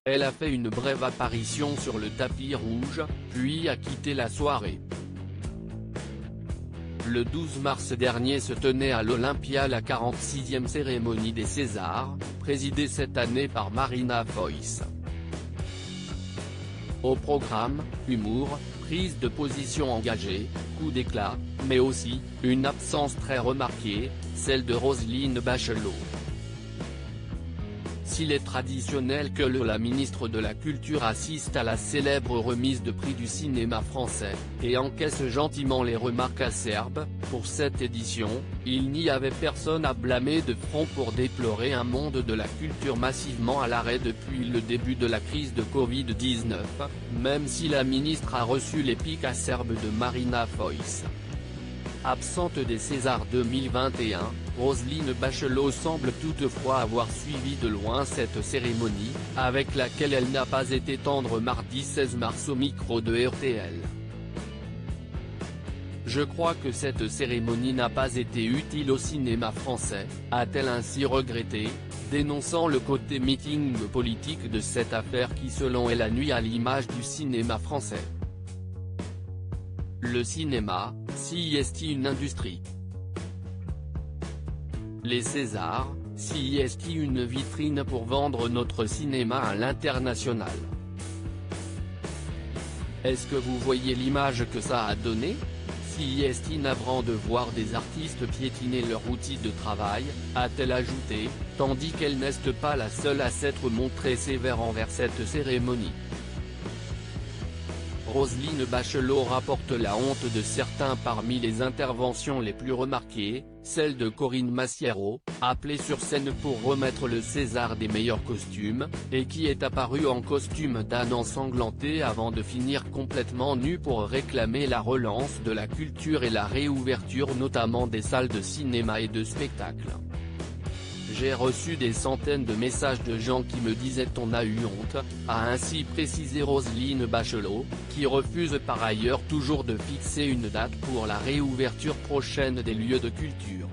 Elle a fait une brève apparition sur le tapis rouge, puis a quitté la soirée. Le 12 mars dernier se tenait à l'Olympia la 46e cérémonie des Césars, présidée cette année par Marina Foïs. Au programme, humour, prise de position engagée, coups d'éclat, mais aussi, une absence très remarquée, celle de Roselyne Bachelot. S'il est traditionnel que la ministre de la Culture assiste à la célèbre remise de prix du cinéma français, et encaisse gentiment les remarques acerbes, pour cette édition, il n'y avait personne à blâmer de front pour déplorer un monde de la culture massivement à l'arrêt depuis le début de la crise de Covid-19, même si la ministre a reçu les piques acerbes de Marina Foïs. Absente des Césars 2021, Roselyne Bachelot semble toutefois avoir suivi de loin cette cérémonie, avec laquelle elle n'a pas été tendre mardi 16 mars au micro de RTL. Je crois que cette cérémonie n'a pas été utile au cinéma français, a-t-elle ainsi regretté, dénonçant le côté meeting politique de cette affaire qui selon elle nuit à l'image du cinéma français. Le cinéma, si est une industrie. Les Césars, si est une vitrine pour vendre notre cinéma à l'international. Est-ce que vous voyez l'image que ça a donné? Si est navrant de voir des artistes piétiner leur outil de travail, a-t-elle ajouté, tandis qu'elle n'est pas la seule à s'être montrée sévère envers cette cérémonie. Roselyne Bachelot rapporte la honte de certains parmi les interventions les plus remarquées, celle de Corinne Massiero, appelée sur scène pour remettre le César des meilleurs costumes, et qui est apparue en costume d'âne ensanglanté avant de finir complètement nue pour réclamer la relance de la culture et la réouverture notamment des salles de cinéma et de spectacle. J'ai reçu des centaines de messages de gens qui me disaient « on a eu honte », a ainsi précisé Roselyne Bachelot, qui refuse par ailleurs toujours de fixer une date pour la réouverture prochaine des lieux de culture.